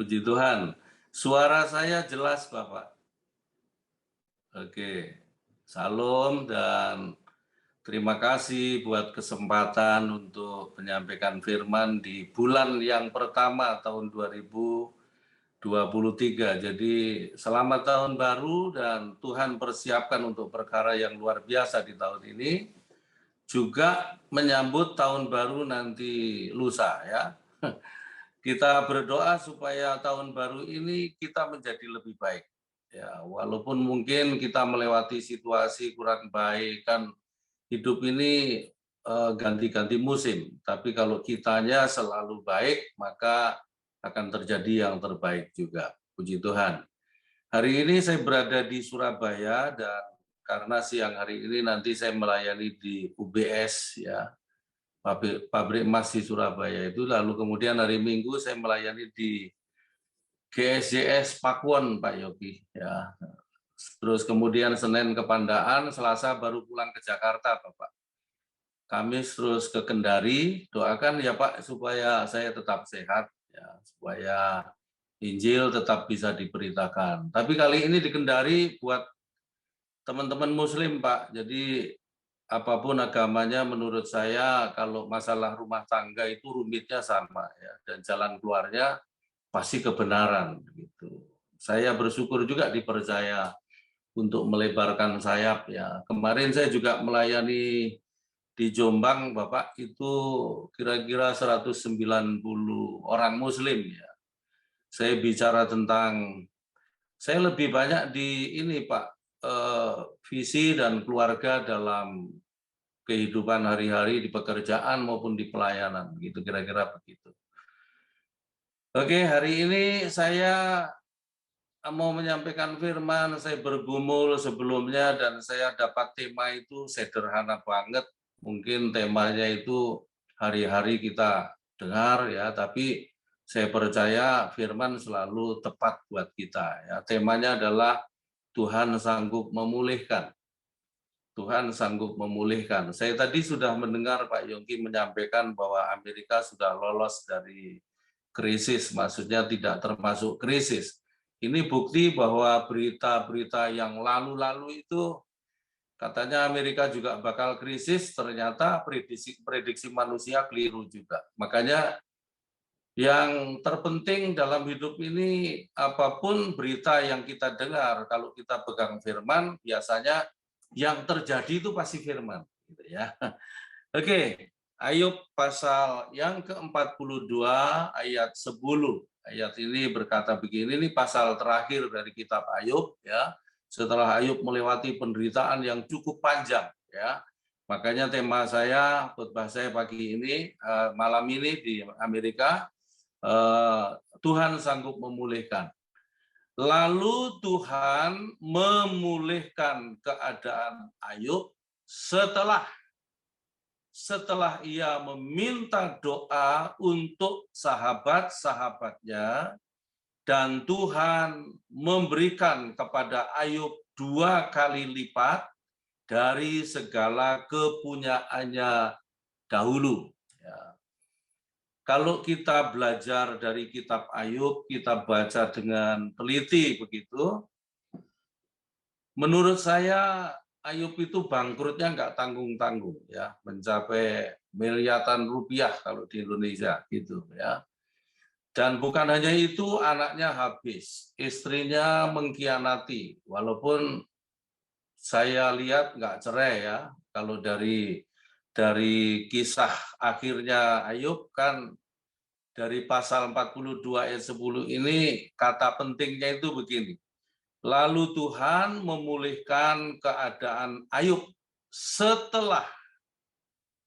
Puji Tuhan. Suara saya jelas, Bapak. Oke. Salam dan terima kasih buat kesempatan untuk menyampaikan firman di bulan yang pertama tahun 2023. Jadi selamat tahun baru dan Tuhan persiapkan untuk perkara yang luar biasa di tahun ini. Juga menyambut tahun baru nanti lusa ya. Kita berdoa supaya tahun baru ini kita menjadi lebih baik. Ya, walaupun mungkin kita melewati situasi kurang baik, kan hidup ini ganti-ganti musim. Tapi kalau kitanya selalu baik, maka akan terjadi yang terbaik juga. Puji Tuhan. Hari ini saya berada di Surabaya dan karena siang hari ini nanti saya melayani di UBS ya, pabrik emas di Surabaya itu, lalu kemudian hari Minggu saya melayani di GSJS Pakuwon, Pak Yogi ya. Terus kemudian Senin ke Pandaan, Selasa baru pulang ke Jakarta, Bapak. Kamis terus ke Kendari, doakan ya Pak supaya saya tetap sehat ya, supaya Injil tetap bisa diberitakan. Tapi kali ini di Kendari buat teman-teman Muslim, Pak. Jadi apapun agamanya, menurut saya kalau masalah rumah tangga itu rumitnya sama ya, dan jalan keluarnya pasti kebenaran gitu. Saya bersyukur juga dipercaya untuk melebarkan sayap ya. Kemarin saya juga melayani di Jombang, Bapak, itu kira-kira 190 orang Muslim ya. Saya bicara tentang, saya lebih banyak di ini Pak, visi dan keluarga dalam kehidupan hari-hari di pekerjaan maupun di pelayanan, gitu kira-kira begitu. Oke, hari ini saya mau menyampaikan firman, saya bergumul sebelumnya dan saya dapat tema itu sederhana banget. Mungkin temanya itu hari-hari kita dengar ya, tapi saya percaya firman selalu tepat buat kita ya. Temanya adalah Tuhan sanggup memulihkan. Tuhan sanggup memulihkan. Saya tadi sudah mendengar Pak Yongki menyampaikan bahwa Amerika sudah lolos dari krisis, maksudnya tidak termasuk krisis. Ini bukti bahwa berita-berita yang lalu-lalu itu katanya Amerika juga bakal krisis, ternyata prediksi manusia keliru juga. Makanya yang terpenting dalam hidup ini, apapun berita yang kita dengar, kalau kita pegang firman, biasanya yang terjadi itu pasti firman. Gitu ya. Oke, Ayub pasal yang ke-42 ayat 10. Ayat ini berkata begini, ini pasal terakhir dari kitab Ayub ya. Setelah Ayub melewati penderitaan yang cukup panjang ya. Makanya tema saya, khotbah saya pagi ini, malam ini di Amerika, Tuhan sanggup memulihkan. Lalu Tuhan memulihkan keadaan Ayub setelah ia meminta doa untuk sahabat-sahabatnya, dan Tuhan memberikan kepada Ayub 2 kali lipat dari segala kepunyaannya dahulu. Ya. Kalau kita belajar dari kitab Ayub, kita baca dengan teliti begitu, menurut saya Ayub itu bangkrutnya nggak tanggung-tanggung ya, mencapai miliaran rupiah kalau di Indonesia gitu ya. Dan bukan hanya itu, anaknya habis, istrinya mengkhianati, walaupun saya lihat nggak cerai ya. Kalau dari kisah akhirnya Ayub kan, dari pasal 42 ayat 10 ini kata pentingnya itu begini. Lalu Tuhan memulihkan keadaan Ayub setelah,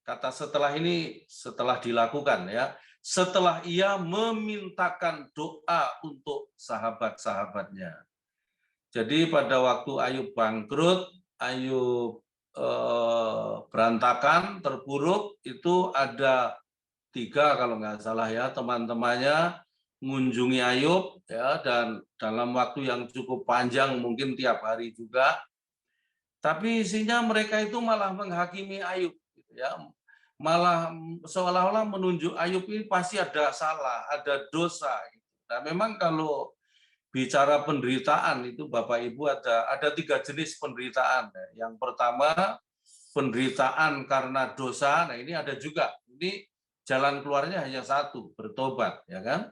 kata setelah ini setelah dilakukan ya, setelah ia memintakan doa untuk sahabat-sahabatnya. Jadi pada waktu Ayub bangkrut, Ayub berantakan, terpuruk, itu ada 3 kalau nggak salah ya, teman-temannya mengunjungi Ayub ya, dan dalam waktu yang cukup panjang, mungkin tiap hari juga. Tapi isinya mereka itu malah menghakimi Ayub gitu ya. Malah seolah-olah menunjuk Ayub ini pasti ada salah, ada dosa gitu. Nah, memang kalau bicara penderitaan itu Bapak Ibu ada 3 jenis penderitaan. Yang pertama penderitaan karena dosa. Nah, ini ada juga. Ini jalan keluarnya hanya satu, bertobat, ya kan?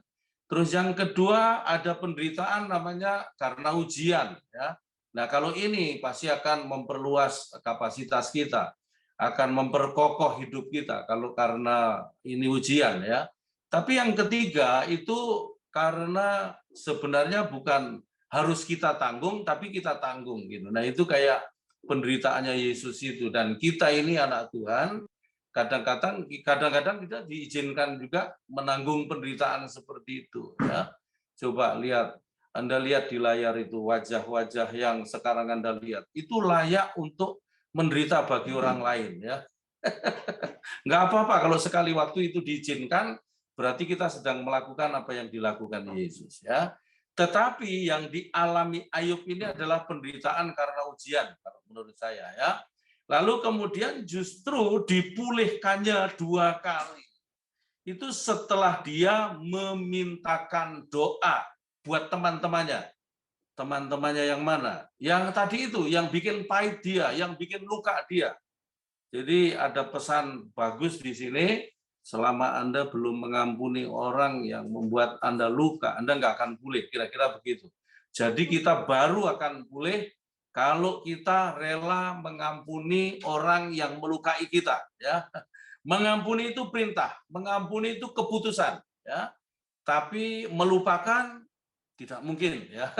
Terus yang kedua ada penderitaan namanya karena ujian, ya. Nah, kalau ini pasti akan memperluas kapasitas kita, akan memperkokoh hidup kita kalau karena ini ujian, ya. Tapi yang ketiga itu karena sebenarnya bukan harus kita tanggung, tapi kita tanggung gitu. Nah, itu kayak penderitaannya Yesus itu, dan kita ini anak Tuhan kadang-kadang kita diizinkan juga menanggung penderitaan seperti itu, ya. Coba lihat, Anda lihat di layar itu wajah-wajah yang sekarang Anda lihat itu layak untuk menderita bagi orang lain, ya. Nggak apa-apa kalau sekali waktu itu diizinkan, berarti kita sedang melakukan apa yang dilakukan Yesus, ya. Tetapi yang dialami Ayub ini adalah penderitaan karena ujian, kalau menurut saya, ya. Lalu kemudian justru dipulihkannya 2 kali. Itu setelah dia memintakan doa buat teman-temannya. Teman-temannya yang mana? Yang tadi itu, yang bikin pahit dia, yang bikin luka dia. Jadi ada pesan bagus di sini, selama Anda belum mengampuni orang yang membuat Anda luka, Anda nggak akan pulih, kira-kira begitu. Jadi kita baru akan pulih kalau kita rela mengampuni orang yang melukai kita, ya. Mengampuni itu perintah, mengampuni itu keputusan, ya. Tapi melupakan tidak mungkin, ya.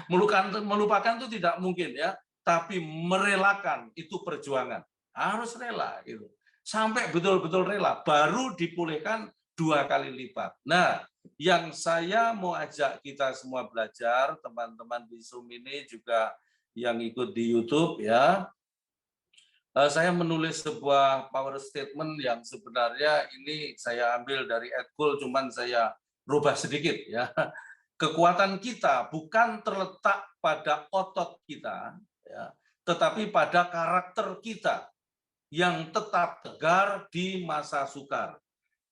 Melupakan itu tidak mungkin, ya. Tapi merelakan itu perjuangan. Harus rela gitu. Sampai betul-betul rela baru dipulihkan 2 kali lipat. Nah, yang saya mau ajak kita semua belajar, teman-teman di Zoom ini juga yang ikut di YouTube, ya. Saya menulis sebuah power statement yang sebenarnya ini saya ambil dari Ed Cole, cuman saya rubah sedikit, ya. Kekuatan kita bukan terletak pada otot kita, ya, tetapi pada karakter kita yang tetap tegar di masa sukar.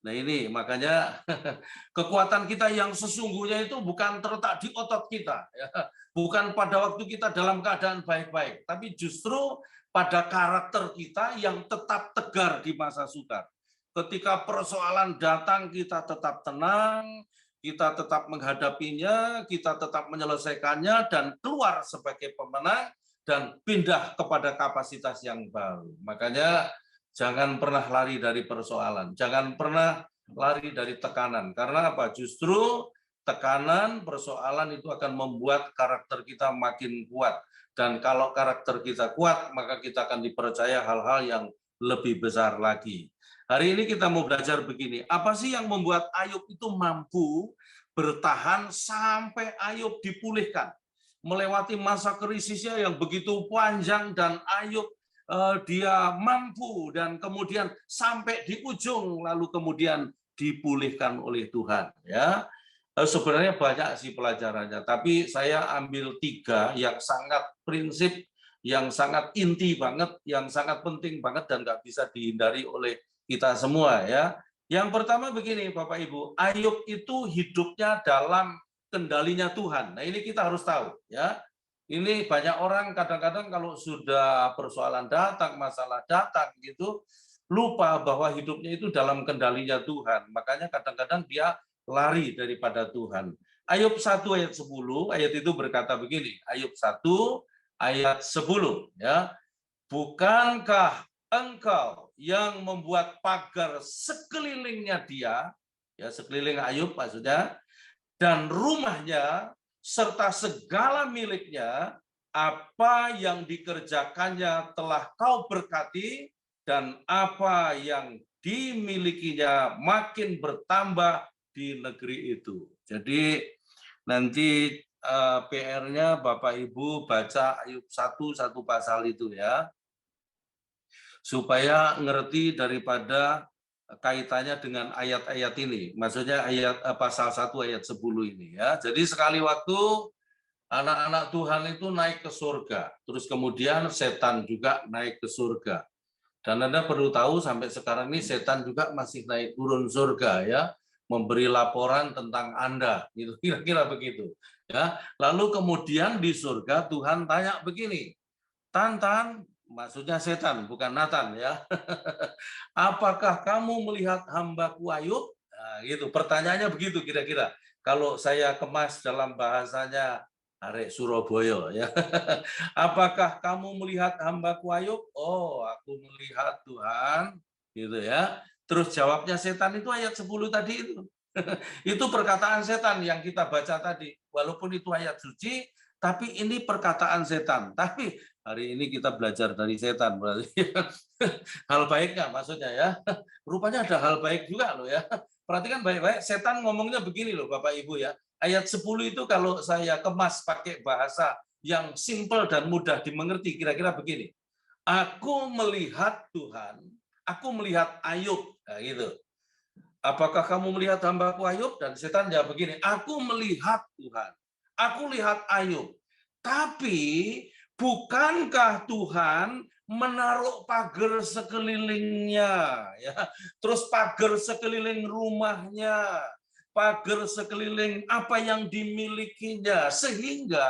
Nah, ini makanya kekuatan kita yang sesungguhnya itu bukan terletak di otot kita, ya. Bukan pada waktu kita dalam keadaan baik-baik, tapi justru pada karakter kita yang tetap tegar di masa sukar. Ketika persoalan datang, kita tetap tenang, kita tetap menghadapinya, kita tetap menyelesaikannya, dan keluar sebagai pemenang, dan pindah kepada kapasitas yang baru. Makanya jangan pernah lari dari persoalan, jangan pernah lari dari tekanan. Karena apa? Justru tekanan, persoalan itu akan membuat karakter kita makin kuat. Dan kalau karakter kita kuat, maka kita akan dipercaya hal-hal yang lebih besar lagi. Hari ini kita mau belajar begini, apa sih yang membuat Ayub itu mampu bertahan sampai Ayub dipulihkan? Melewati masa krisisnya yang begitu panjang, dan Ayub dia mampu, dan kemudian sampai di ujung lalu kemudian dipulihkan oleh Tuhan, ya. Sebenarnya banyak sih pelajarannya, tapi saya ambil 3 yang sangat prinsip, yang sangat inti banget, yang sangat penting banget, dan nggak bisa dihindari oleh kita semua, ya. Yang pertama begini Bapak Ibu, Ayub itu hidupnya dalam kendalinya Tuhan. Nah, ini kita harus tahu, ya. Ini banyak orang kadang-kadang kalau sudah persoalan datang, masalah datang gitu, lupa bahwa hidupnya itu dalam kendalinya Tuhan. Makanya kadang-kadang dia lari daripada Tuhan. Ayub 1 ayat 10, ayat itu berkata begini, Ayub 1 ayat 10, ya. Bukankah engkau yang membuat pagar sekelilingnya dia, ya, sekeliling Ayub maksudnya, dan rumahnya serta segala miliknya, apa yang dikerjakannya telah kau berkati, dan apa yang dimilikinya makin bertambah di negeri itu. Jadi nanti PR-nya Bapak Ibu baca Ayub 1 satu pasal itu, ya, supaya ngerti daripada kaitannya dengan ayat-ayat ini. Maksudnya ayat pasal 1 ayat 10 ini, ya. Jadi sekali waktu anak-anak Tuhan itu naik ke surga, terus kemudian setan juga naik ke surga. Dan Anda perlu tahu sampai sekarang ini setan juga masih naik turun surga, ya. memberi laporan tentang Anda, gitu kira-kira begitu. Ya, lalu kemudian di surga Tuhan tanya begini, Tan, maksudnya setan, bukan Nathan ya. Apakah kamu melihat hambaku Ayub? Nah, gitu. Pertanyaannya begitu kira-kira. Kalau saya kemas dalam bahasanya Arek Surabaya ya. Apakah kamu melihat hambaku Ayub? Oh, aku melihat Tuhan, gitu ya. Terus jawabnya setan itu ayat 10 tadi itu. Itu perkataan setan yang kita baca tadi. Walaupun itu ayat suci, tapi ini perkataan setan. Tapi hari ini kita belajar dari setan berarti. Hal baiknya maksudnya ya. Rupanya ada hal baik juga loh ya. Perhatikan baik-baik, setan ngomongnya begini loh Bapak Ibu ya. Ayat 10 itu kalau saya kemas pakai bahasa yang simple dan mudah dimengerti, kira-kira begini. Aku melihat Tuhan, aku melihat Ayub. Nah, gitu. Apakah kamu melihat hambaku Ayub? Dan setan jawab begini, aku melihat Tuhan, aku lihat Ayub. Tapi bukankah Tuhan menaruh pagar sekelilingnya, ya, terus pagar sekeliling rumahnya, pagar sekeliling apa yang dimilikinya, sehingga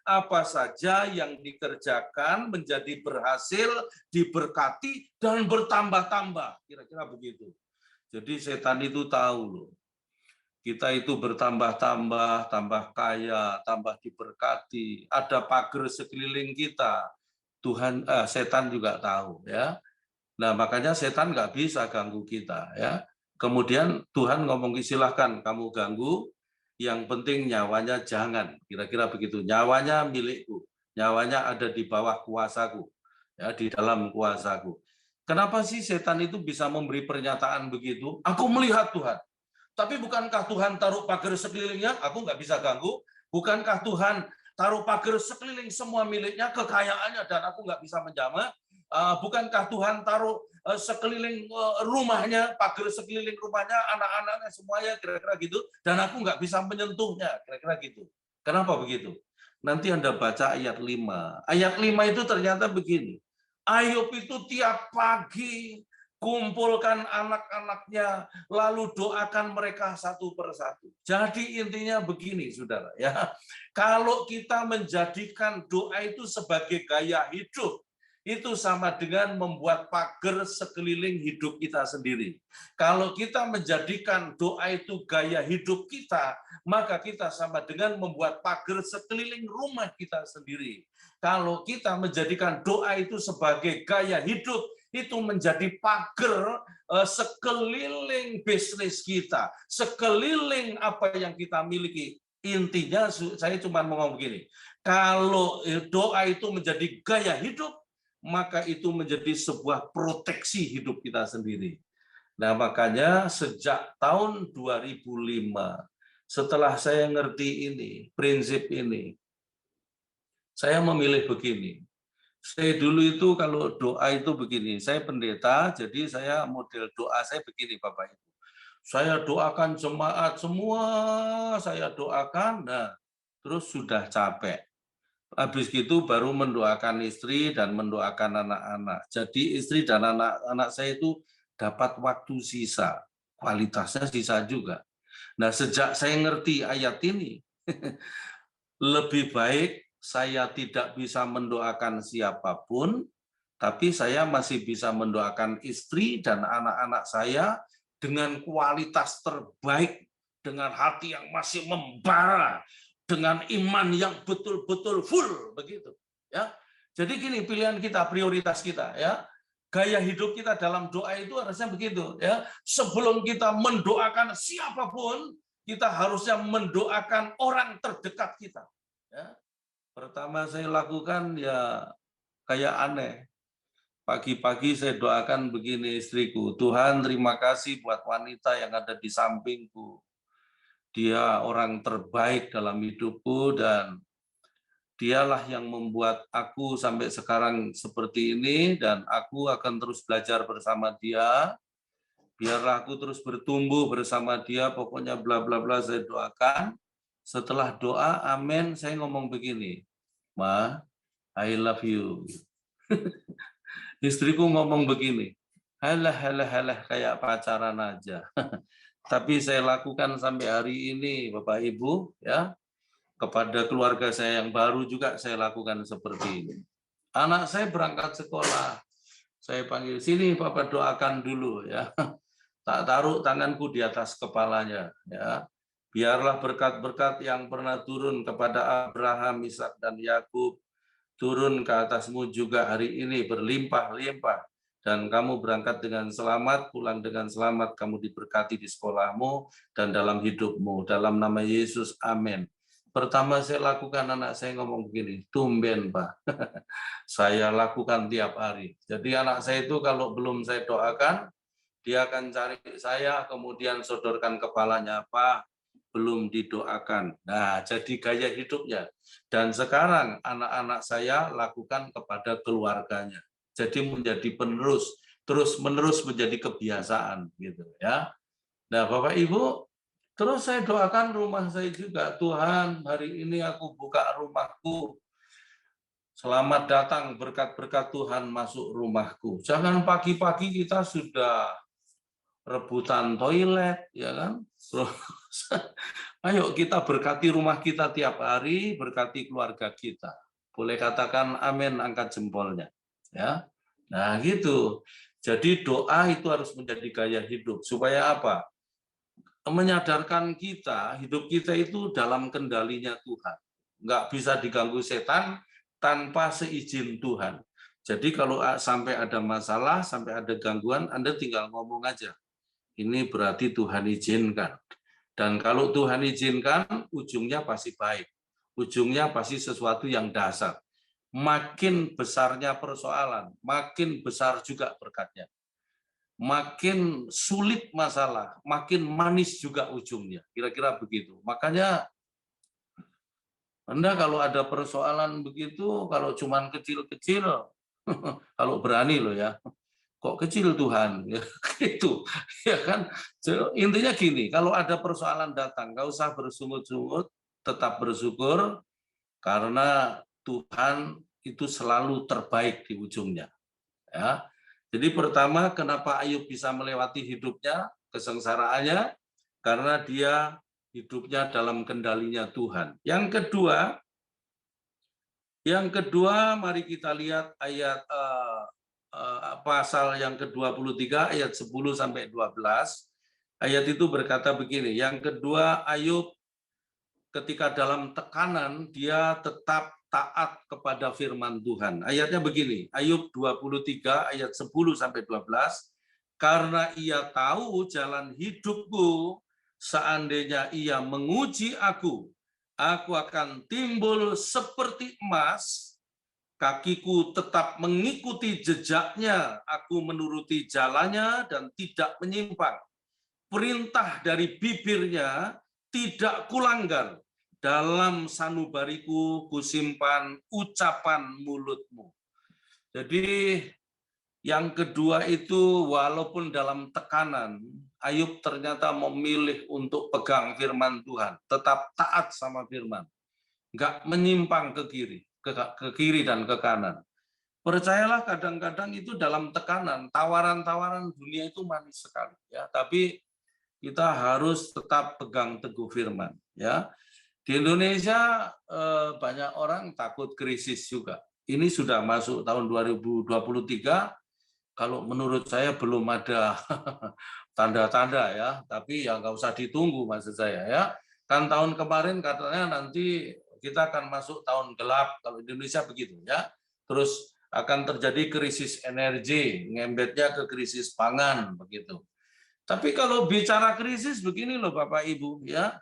apa saja yang dikerjakan menjadi berhasil, diberkati, dan bertambah-tambah. Kira-kira begitu. Jadi setan itu tahu loh, kita itu bertambah-tambah, tambah kaya, tambah diberkati, ada pagar sekeliling kita. Setan juga tahu ya. Nah makanya setan nggak bisa ganggu kita ya. Kemudian Tuhan ngomong silahkan kamu ganggu, yang penting nyawanya jangan. Kira-kira begitu. Nyawanya milikku, nyawanya ada di bawah kuasaku, ya di dalam kuasaku. Kenapa sih setan itu bisa memberi pernyataan begitu? Aku melihat Tuhan. Tapi bukankah Tuhan taruh pagar sekelilingnya? Aku nggak bisa ganggu. Bukankah Tuhan taruh pagar sekeliling semua miliknya, kekayaannya, dan aku nggak bisa menjamah? Bukankah Tuhan taruh sekeliling rumahnya, pagar sekeliling rumahnya, anak-anaknya semuanya, kira-kira gitu, dan aku nggak bisa menyentuhnya, kira-kira gitu. Kenapa begitu? Nanti Anda baca ayat 5. Ayat 5 itu ternyata begini. Ayub itu tiap pagi kumpulkan anak-anaknya, lalu doakan mereka satu persatu. Jadi intinya begini, saudara, ya. Kalau kita menjadikan doa itu sebagai gaya hidup, itu sama dengan membuat pagar sekeliling hidup kita sendiri. Kalau kita menjadikan doa itu gaya hidup kita, maka kita sama dengan membuat pagar sekeliling rumah kita sendiri. Kalau kita menjadikan doa itu sebagai gaya hidup, itu menjadi pagar sekeliling bisnis kita, sekeliling apa yang kita miliki. Intinya saya cuma mau ngomong begini, kalau doa itu menjadi gaya hidup, maka itu menjadi sebuah proteksi hidup kita sendiri. Nah, makanya sejak tahun 2005, setelah saya ngerti ini, prinsip ini, saya memilih begini. Saya dulu itu kalau doa itu begini, saya pendeta, jadi saya model doa saya begini Bapak Ibu. Saya doakan jemaat semua, saya doakan, nah terus sudah capek. Habis gitu baru mendoakan istri dan mendoakan anak-anak. Jadi istri dan anak-anak saya itu dapat waktu sisa, kualitasnya sisa juga. Nah sejak saya ngerti ayat ini, lebih baik saya tidak bisa mendoakan siapapun, tapi saya masih bisa mendoakan istri dan anak-anak saya dengan kualitas terbaik, dengan hati yang masih membara, dengan iman yang betul-betul full, begitu. Ya, jadi gini pilihan kita, prioritas kita, ya. Gaya hidup kita dalam doa itu harusnya begitu, ya. Sebelum kita mendoakan siapapun, kita harusnya mendoakan orang terdekat kita. Ya. Pertama saya lakukan ya kayak aneh. Pagi-pagi saya doakan begini istriku, Tuhan terima kasih buat wanita yang ada di sampingku. Dia orang terbaik dalam hidupku dan dialah yang membuat aku sampai sekarang seperti ini dan aku akan terus belajar bersama dia. Biarlah aku terus bertumbuh bersama dia, pokoknya bla bla bla saya doakan. Setelah doa, amin, saya ngomong begini, Ma, I love you. Istriku ngomong begini, halah halah halah kayak pacaran aja. Tapi saya lakukan sampai hari ini, Bapak Ibu, ya. Kepada keluarga saya yang baru juga saya lakukan seperti ini. Anak saya berangkat sekolah, saya panggil, sini Bapak doakan dulu ya. Tak taruh tanganku di atas kepalanya ya. Biarlah berkat-berkat yang pernah turun kepada Abraham, Ishak dan Yakub turun ke atasmu juga hari ini berlimpah-limpah, dan kamu berangkat dengan selamat, pulang dengan selamat, kamu diberkati di sekolahmu dan dalam hidupmu. Dalam nama Yesus, amin. Pertama saya lakukan, anak saya ngomong begini, tumben Pak, saya lakukan tiap hari. Jadi anak saya itu kalau belum saya doakan, dia akan cari saya, kemudian sodorkan kepalanya, Pak, belum didoakan. Nah, jadi gaya hidupnya. Dan sekarang anak-anak saya lakukan kepada keluarganya. Jadi menjadi penerus, terus-menerus menjadi kebiasaan gitu ya. Nah, Bapak Ibu, terus saya doakan rumah saya juga. Tuhan, hari ini aku buka rumahku. Selamat datang berkat-berkat Tuhan masuk rumahku. Jangan pagi-pagi kita sudah rebutan toilet, ya kan? Terus, ayo kita berkati rumah kita tiap hari, berkati keluarga kita. Boleh katakan amin, angkat jempolnya. Ya, nah gitu. Jadi doa itu harus menjadi gaya hidup. Supaya apa? Menyadarkan kita, hidup kita itu dalam kendalinya Tuhan. Nggak bisa diganggu setan tanpa seizin Tuhan. Jadi kalau sampai ada masalah, sampai ada gangguan, Anda tinggal ngomong aja. Ini berarti Tuhan izinkan. Dan kalau Tuhan izinkan, ujungnya pasti baik. Ujungnya pasti sesuatu yang dasar. Makin besarnya persoalan, makin besar juga berkatnya. Makin sulit masalah, makin manis juga ujungnya. Kira-kira begitu. Makanya Anda kalau ada persoalan begitu, kalau cuman kecil-kecil, kalau berani loh ya, kok kecil Tuhan, ya gitu, ya kan. Intinya gini, kalau ada persoalan datang, nggak usah bersungut-sungut, tetap bersyukur karena Tuhan itu selalu terbaik di ujungnya. Ya, jadi pertama, kenapa Ayub bisa melewati hidupnya, kesengsaraannya, karena dia hidupnya dalam kendalinya Tuhan. Yang kedua, mari kita lihat ayat pasal yang ke-23 ayat 10 sampai 12. Ayat itu berkata begini, yang kedua Ayub ketika dalam tekanan dia tetap taat kepada firman Tuhan. Ayatnya begini, Ayub 23 ayat 10 sampai 12. Karena ia tahu jalan hidupku, seandainya ia menguji aku akan timbul seperti emas, kakiku tetap mengikuti jejaknya, aku menuruti jalannya dan tidak menyimpang. Perintah dari bibirnya tidak kulanggar, dalam sanubariku kusimpan ucapan mulutmu. Jadi yang kedua itu walaupun dalam tekanan, Ayub ternyata memilih untuk pegang firman Tuhan, tetap taat sama firman, nggak menyimpang ke kiri dan ke kanan. Percayalah kadang-kadang itu dalam tekanan, tawaran-tawaran dunia itu manis sekali ya, tapi kita harus tetap pegang teguh firman ya. Di Indonesia banyak orang takut krisis juga. Ini sudah masuk tahun 2023, kalau menurut saya belum ada tanda-tanda ya, tapi ya nggak usah ditunggu maksud saya ya. Kan tahun kemarin katanya nanti kita akan masuk tahun gelap, kalau Indonesia begitu ya. Terus akan terjadi krisis energi, ngembetnya ke krisis pangan begitu. Tapi kalau bicara krisis begini loh Bapak Ibu ya,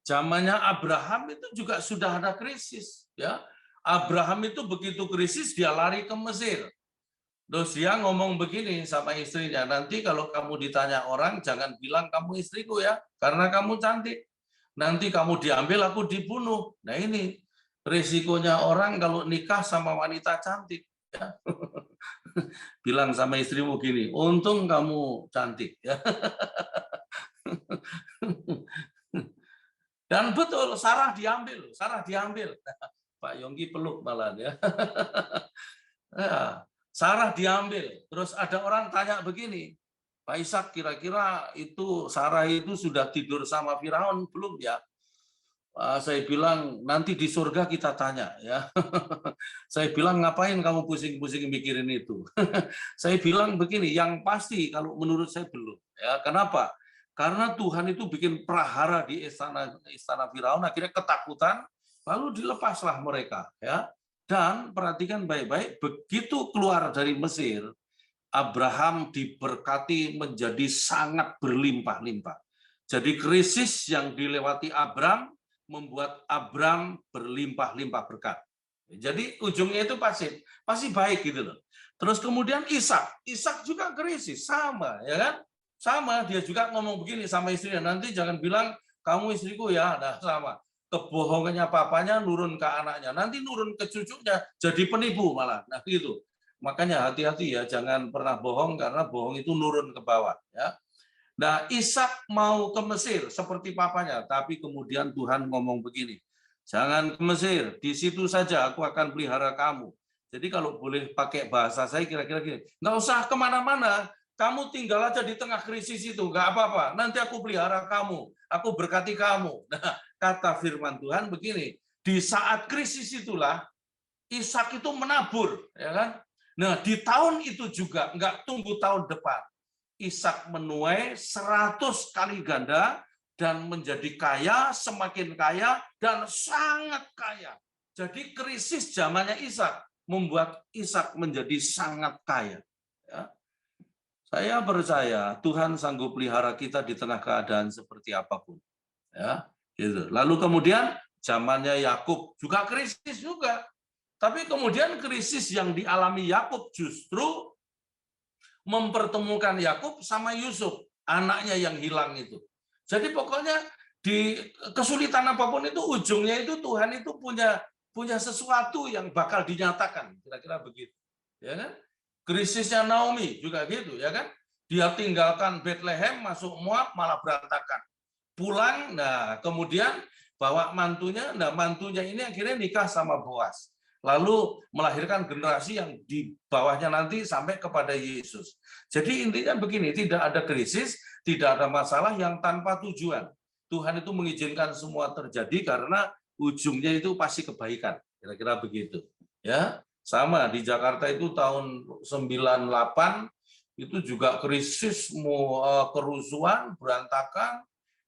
zamannya Abraham itu juga sudah ada krisis ya. Abraham itu begitu krisis dia lari ke Mesir. Terus dia ngomong begini sama istrinya, nanti kalau kamu ditanya orang jangan bilang kamu istriku ya, karena kamu cantik. Nanti kamu diambil, aku dibunuh. Nah ini risikonya orang kalau nikah sama wanita cantik. Ya. Bilang sama istrimu gini, untung kamu cantik. Ya. Dan betul, Sarah diambil. Pak Yonggi peluk malah ya. Ya. Sarah diambil. Terus ada orang tanya begini, Pak Ishak, kira-kira itu Sarah itu sudah tidur sama Firaun belum ya? Saya bilang nanti di surga kita tanya ya. Saya bilang ngapain kamu pusing-pusing mikirin itu? Saya bilang begini, yang pasti kalau menurut saya belum. Ya, kenapa? Karena Tuhan itu bikin prahara di istana Firaun, akhirnya ketakutan, lalu dilepaslah mereka. Ya. Dan perhatikan baik-baik, begitu keluar dari Mesir, Abraham diberkati menjadi sangat berlimpah-limpah. Jadi krisis yang dilewati Abraham membuat Abraham berlimpah-limpah berkat. Jadi ujungnya itu pasti baik gitu loh. Terus kemudian Ishak juga krisis sama ya kan? Sama dia juga ngomong begini sama istrinya, nanti jangan bilang kamu istriku ya. Nah, sama. Kebohongannya papanya nurun ke anaknya, nanti nurun ke cucunya jadi penipu malah. Nah, gitu. Makanya hati-hati ya, jangan pernah bohong karena bohong itu nurun ke bawah ya. Nah, Ishak mau ke Mesir seperti papanya, tapi kemudian Tuhan ngomong begini, jangan ke Mesir, di situ saja aku akan pelihara kamu. Jadi kalau boleh pakai bahasa saya kira-kira gini, nggak usah kemana-mana, kamu tinggal aja di tengah krisis itu, nggak apa-apa, nanti aku pelihara kamu, aku berkati kamu. Nah, kata firman Tuhan begini, di saat krisis itulah Ishak itu menabur, ya kan? Nah, di tahun itu juga, nggak tunggu tahun depan, Ishak menuai 100 kali ganda dan menjadi kaya, semakin kaya, dan sangat kaya. Jadi krisis zamannya Ishak membuat Ishak menjadi sangat kaya. Ya. Saya percaya Tuhan sanggup pelihara kita di tengah keadaan seperti apapun. Ya, gitu. Lalu kemudian zamannya Yakub juga krisis juga. Tapi kemudian krisis yang dialami Yakub justru mempertemukan Yakub sama Yusuf, anaknya yang hilang itu. Jadi pokoknya di kesulitan apapun itu ujungnya itu Tuhan itu punya sesuatu yang bakal dinyatakan, kira-kira begitu. Ya kan? Krisisnya Naomi juga gitu, ya kan? Dia tinggalkan Bethlehem masuk Moab malah berantakan. Pulang, nah kemudian bawa mantunya, nah mantunya ini akhirnya nikah sama Boas. Lalu melahirkan generasi yang di bawahnya nanti sampai kepada Yesus. Jadi intinya begini, tidak ada krisis, tidak ada masalah yang tanpa tujuan. Tuhan itu mengizinkan semua terjadi karena ujungnya itu pasti kebaikan. Kira-kira begitu. Ya, sama di Jakarta itu tahun 98 itu juga krisis, kerusuhan, berantakan.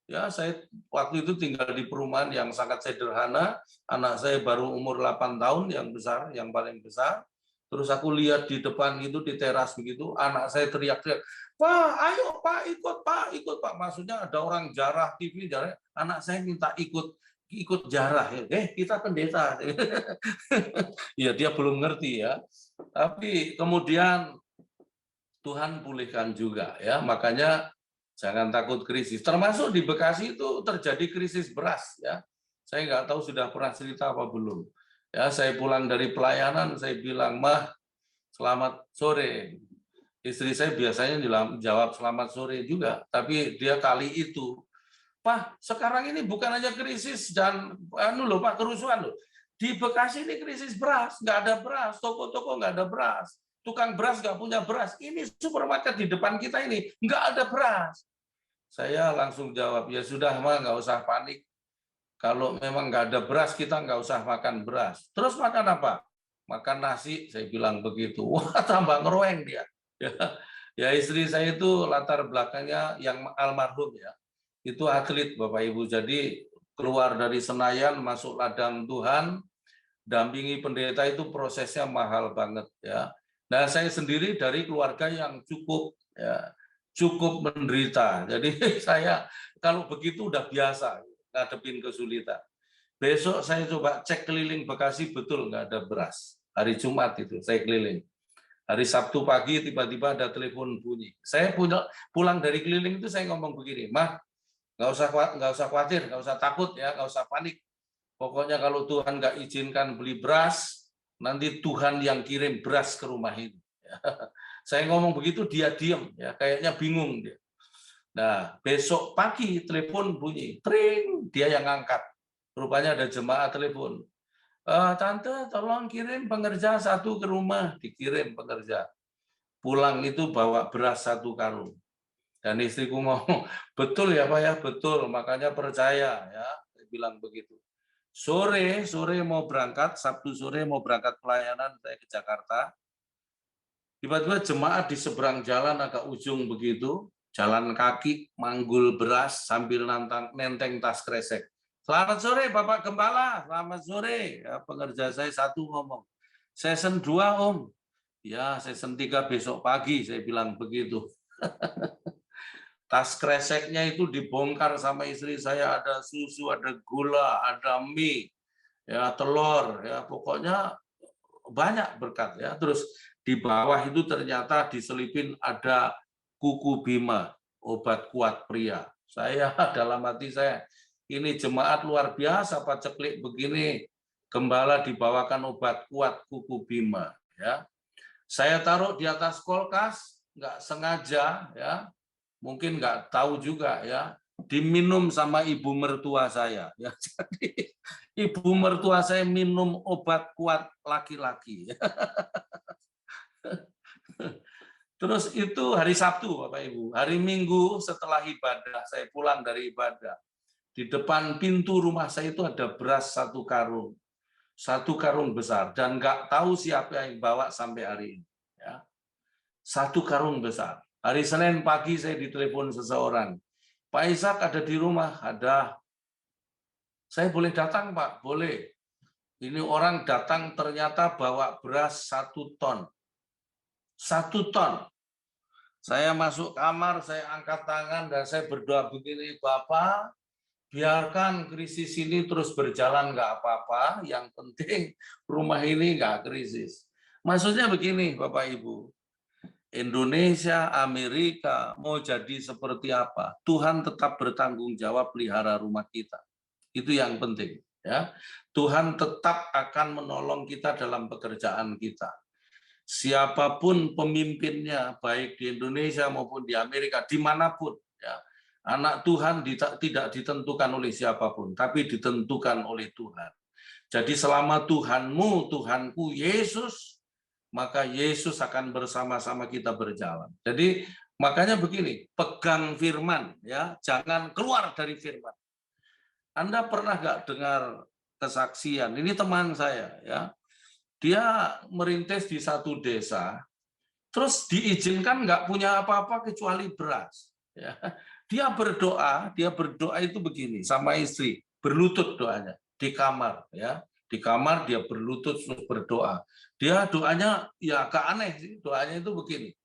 Ya, saya waktu itu tinggal di perumahan yang sangat sederhana. Anak saya baru umur 8 tahun, yang besar, yang paling besar. Terus aku lihat di depan itu, di teras begitu, anak saya teriak-teriak, Pak, ayo Pak, ikut Pak. Maksudnya ada orang jarah TV, jarah. Anak saya minta ikut jarah. Kita pendeta. Ya, dia belum ngerti ya. Tapi kemudian Tuhan pulihkan juga ya. Makanya jangan takut krisis. Termasuk di Bekasi itu terjadi krisis beras ya. Saya nggak tahu sudah pernah cerita apa belum. Ya, saya pulang dari pelayanan, saya bilang, Mah, selamat sore. Istri saya biasanya jawab selamat sore juga, tapi dia kali itu, Pak, sekarang ini bukan hanya krisis dan Pak, kerusuhan loh. Di Bekasi ini krisis beras, nggak ada beras, toko-toko nggak ada beras, tukang beras nggak punya beras. Ini supermarket di depan kita ini nggak ada beras. Saya langsung jawab, ya sudah, Mah, nggak usah panik. Kalau memang nggak ada beras, kita nggak usah makan beras. Terus makan apa? Makan nasi, saya bilang begitu. Wah, tambah ngeroeng dia. Ya, istri saya itu latar belakangnya yang almarhum ya. Itu atlet Bapak Ibu. Jadi keluar dari Senayan, masuk ladang Tuhan, dampingi pendeta itu prosesnya mahal banget ya. Nah, saya sendiri dari keluarga yang cukup menderita. Jadi saya kalau begitu udah biasa ngadepin kesulitan. Besok saya coba cek keliling Bekasi, betul nggak ada beras. Hari Jumat itu saya keliling. Hari Sabtu pagi tiba-tiba ada telepon bunyi. Saya pulang dari keliling itu saya ngomong begini, Mah, nggak usah khawatir, nggak usah takut ya, nggak usah panik. Pokoknya kalau Tuhan nggak izinkan beli beras, nanti Tuhan yang kirim beras ke rumah ini. Saya ngomong begitu dia diam, ya kayaknya bingung dia. Nah, besok pagi telepon bunyi, tring, dia yang ngangkat. Rupanya ada jemaah telepon. Tante, tolong kirim pengerja satu ke rumah. Dikirim pengerja. Pulang itu bawa beras 1 karung. Dan istriku ngomong, betul ya Pak ya, betul, makanya percaya ya, saya bilang begitu. Sore mau berangkat, Sabtu sore mau berangkat pelayanan saya ke Jakarta. Tiba-tiba jemaat di seberang jalan agak ujung begitu, jalan kaki, manggul beras sambil nenteng tas kresek. Selamat sore Bapak Gembala, selamat sore. Ya, pengerja saya satu ngomong, season 2 Om. Ya, season 3 besok pagi, saya bilang begitu. Tas kreseknya itu dibongkar sama istri saya, ada susu, ada gula, ada mie, ya telur, ya pokoknya banyak berkat ya. Terus di bawah itu ternyata diselipin ada kuku bima, obat kuat pria. Saya dalam hati saya, ini jemaat luar biasa Pak Ceklik begini, gembala dibawakan obat kuat kuku bima ya. Saya taruh di atas kulkas, nggak sengaja ya, mungkin nggak tahu juga ya, diminum sama ibu mertua saya ya. Jadi ibu mertua saya minum obat kuat laki-laki. Terus itu hari Sabtu Bapak Ibu. Hari Minggu setelah ibadah, saya pulang dari ibadah. Di depan pintu rumah saya itu ada beras 1 karung. 1 karung besar. Dan nggak tahu siapa yang bawa sampai hari ini. Ya. 1 karung besar. Hari Senin pagi saya ditelepon seseorang. Pak Ishak ada di rumah? Ada. Saya boleh datang Pak? Boleh. Ini orang datang ternyata bawa beras 1 ton. 1 ton. Saya masuk kamar, saya angkat tangan, dan saya berdoa begini, Bapak, biarkan krisis ini terus berjalan, nggak apa-apa, yang penting rumah ini nggak krisis. Maksudnya begini, Bapak Ibu, Indonesia, Amerika, mau jadi seperti apa, Tuhan tetap bertanggung jawab pelihara rumah kita. Itu yang penting. Ya, Tuhan tetap akan menolong kita dalam pekerjaan kita. Siapapun pemimpinnya, baik di Indonesia maupun di Amerika, dimanapun, ya, anak Tuhan tidak ditentukan oleh siapapun, tapi ditentukan oleh Tuhan. Jadi selama Tuhanmu, Tuhanku, Yesus, maka Yesus akan bersama-sama kita berjalan. Jadi makanya begini, pegang firman, ya, jangan keluar dari firman. Anda pernah nggak dengar kesaksian? Ini teman saya, ya. Dia merintis di satu desa, terus diizinkan nggak punya apa-apa kecuali beras. Ya. Dia berdoa itu begini sama istri, berlutut doanya di kamar, ya, di kamar dia berlutut berdoa. Dia doanya ya agak aneh sih, doanya itu begini.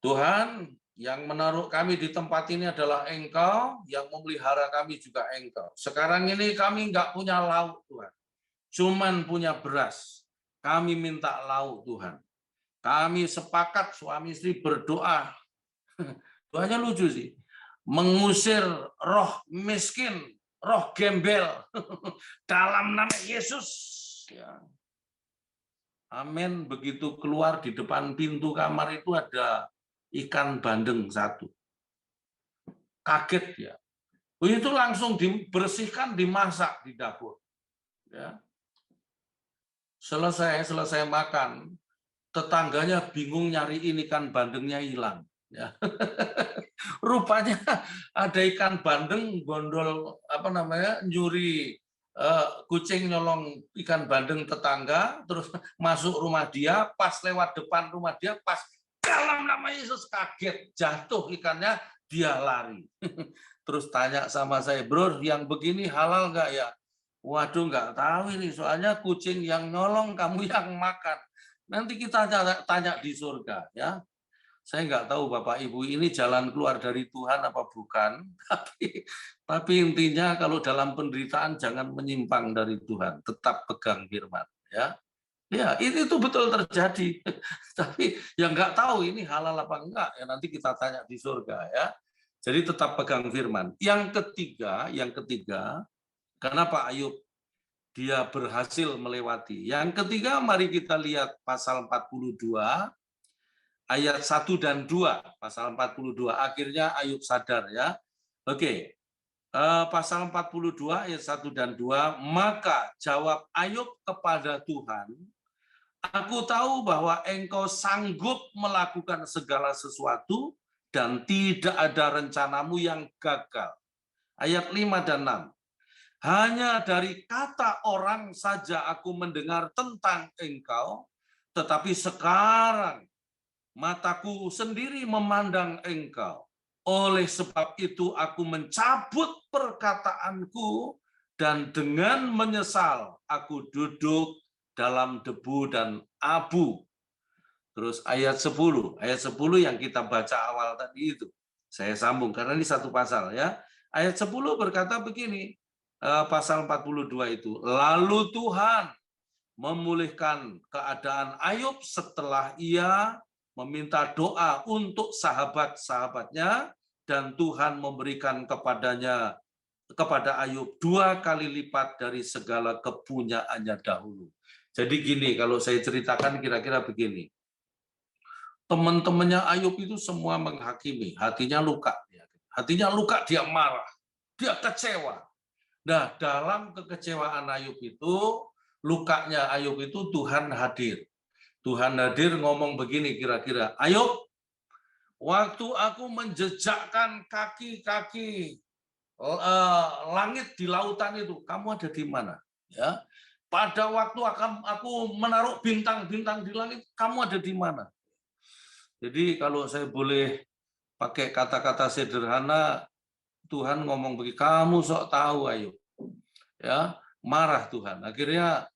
Tuhan, yang menaruh kami di tempat ini adalah Engkau, yang memelihara kami juga Engkau. Sekarang ini kami nggak punya lauk Tuhan, cuman punya beras. Kami minta lauk Tuhan. Kami sepakat suami istri berdoa. Doanya lucu sih. Mengusir roh miskin, roh gembel dalam nama Yesus. Ya. Amin. Begitu keluar di depan pintu kamar itu ada ikan bandeng 1. Kaget ya. Itu langsung dibersihkan, dimasak di dapur. Ya. Selesai makan, tetangganya bingung nyariin ikan bandengnya hilang. Ya. Rupanya ada ikan bandeng gondol nyuri kucing nyolong ikan bandeng tetangga, terus masuk rumah dia, pas lewat depan rumah dia, pas dalam nama Yesus kaget, jatuh ikannya, dia lari. Terus tanya sama saya, bro, yang begini halal nggak ya? Waduh, nggak tahu ini, soalnya kucing yang nyolong, kamu yang makan. Nanti kita tanya di surga, ya. Saya nggak tahu Bapak Ibu ini jalan keluar dari Tuhan apa bukan, tapi intinya kalau dalam penderitaan jangan menyimpang dari Tuhan, tetap pegang firman, ya. Ya, itu betul terjadi. Tapi yang nggak tahu ini halal apa enggak, ya nanti kita tanya di surga, ya. Jadi tetap pegang firman. Yang ketiga, kenapa Ayub dia berhasil melewati? Yang ketiga, mari kita lihat pasal 42 ayat 1 dan 2. Pasal 42 akhirnya Ayub sadar, ya. Oke. Pasal 42 ayat 1 dan 2, maka jawab Ayub kepada Tuhan, aku tahu bahwa Engkau sanggup melakukan segala sesuatu dan tidak ada rencanamu yang gagal. Ayat 5 dan 6. Hanya dari kata orang saja aku mendengar tentang engkau, tetapi sekarang mataku sendiri memandang engkau. Oleh sebab itu aku mencabut perkataanku dan dengan menyesal aku duduk dalam debu dan abu. Terus ayat 10 yang kita baca awal tadi itu. Saya sambung karena ini satu pasal ya. Ayat 10 berkata begini, pasal 42 itu. Lalu Tuhan memulihkan keadaan Ayub setelah ia meminta doa untuk sahabat-sahabatnya dan Tuhan memberikan kepada Ayub 2 kali lipat dari segala kepunyaannya dahulu. Jadi gini, kalau saya ceritakan kira-kira begini. Teman-temannya Ayub itu semua menghakimi, hatinya luka. Hatinya luka, dia marah, dia kecewa. Nah, dalam kekecewaan Ayub itu, lukanya Ayub itu Tuhan hadir. Tuhan hadir ngomong begini kira-kira, Ayub, waktu aku menjejakkan kaki-kaki langit di lautan itu, kamu ada di mana? Ya, pada waktu aku menaruh bintang-bintang di langit, kamu ada di mana? Jadi kalau saya boleh pakai kata-kata sederhana, Tuhan ngomong begini, kamu sok tahu Ayub. Ya, marah Tuhan. Akhirnya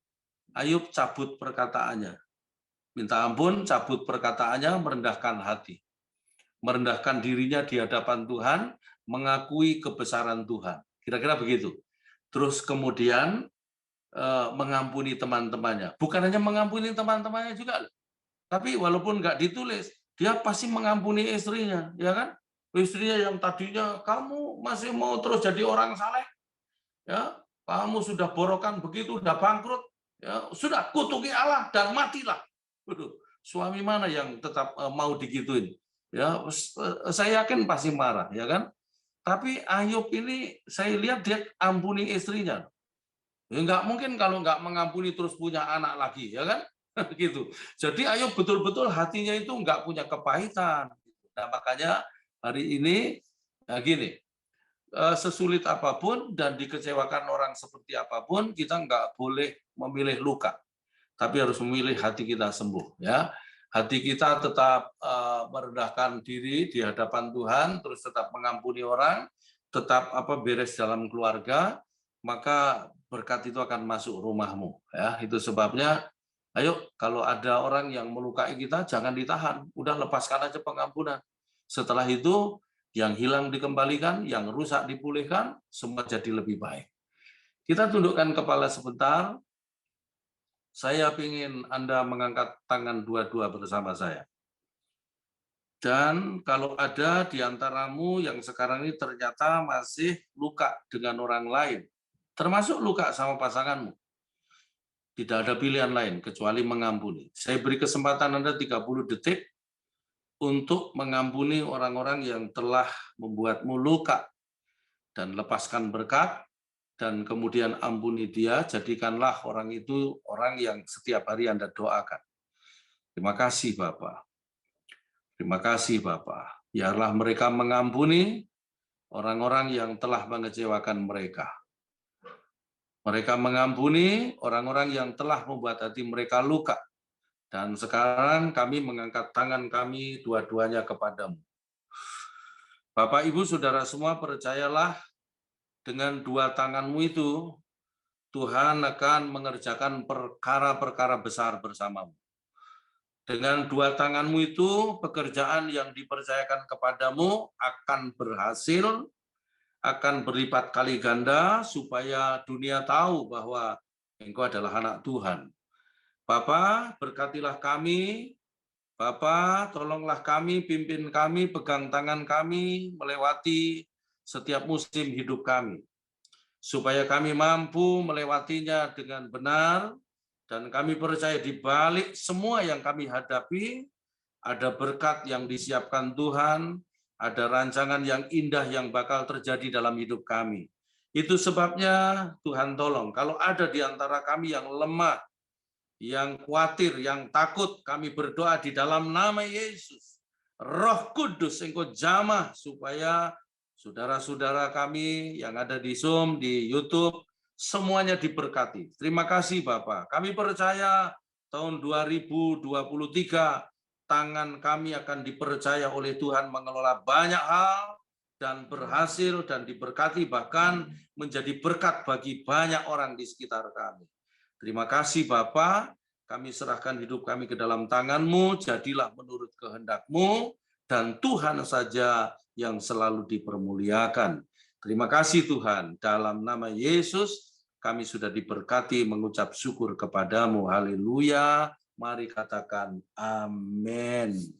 Ayub cabut perkataannya. Minta ampun, cabut perkataannya, merendahkan hati. Merendahkan dirinya di hadapan Tuhan, mengakui kebesaran Tuhan. Kira-kira begitu. Terus kemudian mengampuni teman-temannya. Bukan hanya mengampuni teman-temannya juga, tapi walaupun nggak ditulis, dia pasti mengampuni istrinya, ya kan? Istrinya yang tadinya kamu masih mau terus jadi orang saleh, ya, kamu sudah borokan begitu, sudah bangkrut, ya, sudah kutuki Allah dan matilah. Suami mana yang tetap mau digituin? Ya, saya yakin pasti marah, ya kan? Tapi Ayub ini saya lihat dia ampuni istrinya. Ya, nggak mungkin kalau nggak mengampuni terus punya anak lagi, ya kan? Gitu. Jadi Ayub betul-betul hatinya itu nggak punya kepahitan. Nah, makanya hari ini gini, sesulit apapun dan dikecewakan orang seperti apapun, kita nggak boleh memilih luka, tapi harus memilih hati kita sembuh. Ya, hati kita tetap merendahkan diri di hadapan Tuhan, terus tetap mengampuni orang, tetap beres dalam keluarga, maka berkat itu akan masuk rumahmu. Ya, itu sebabnya. Ayo, kalau ada orang yang melukai kita, jangan ditahan. Udah lepaskan aja pengampunan. Setelah itu, yang hilang dikembalikan, yang rusak dipulihkan, semua jadi lebih baik. Kita tundukkan kepala sebentar. Saya ingin Anda mengangkat tangan dua-dua bersama saya. Dan kalau ada di antaramu yang sekarang ini ternyata masih luka dengan orang lain, termasuk luka sama pasanganmu, tidak ada pilihan lain kecuali mengampuni. Saya beri kesempatan Anda 30 detik untuk mengampuni orang-orang yang telah membuatmu luka dan lepaskan berkat dan kemudian ampuni dia, jadikanlah orang itu orang yang setiap hari Anda doakan. Terima kasih Bapak. Terima kasih Bapak. Biarlah mereka mengampuni orang-orang yang telah mengecewakan mereka. Mereka mengampuni orang-orang yang telah membuat hati mereka luka. Dan sekarang kami mengangkat tangan kami dua-duanya kepadamu. Bapak, Ibu, Saudara semua, percayalah dengan dua tanganmu itu, Tuhan akan mengerjakan perkara-perkara besar bersamamu. Dengan dua tanganmu itu, pekerjaan yang dipercayakan kepadamu akan berhasil, akan berlipat kali ganda, supaya dunia tahu bahwa engkau adalah anak Tuhan. Bapa, berkatilah kami. Bapa, tolonglah kami, pimpin kami, pegang tangan kami, melewati setiap musim hidup kami. Supaya kami mampu melewatinya dengan benar, dan kami percaya di balik semua yang kami hadapi, ada berkat yang disiapkan Tuhan, ada rancangan yang indah yang bakal terjadi dalam hidup kami. Itu sebabnya Tuhan tolong, kalau ada di antara kami yang lemah, yang khawatir, yang takut, kami berdoa di dalam nama Yesus. Roh Kudus Engkau jamah supaya saudara-saudara kami yang ada di Zoom, di YouTube, semuanya diberkati. Terima kasih Bapak. Kami percaya tahun 2023 tangan kami akan dipercaya oleh Tuhan mengelola banyak hal dan berhasil dan diberkati, bahkan menjadi berkat bagi banyak orang di sekitar kami. Terima kasih Bapak. Kami serahkan hidup kami ke dalam tangan-Mu, jadilah menurut kehendak-Mu, dan Tuhan saja yang selalu dipermuliakan. Terima kasih Tuhan, dalam nama Yesus kami sudah diberkati mengucap syukur kepadamu. Haleluya, mari katakan amin.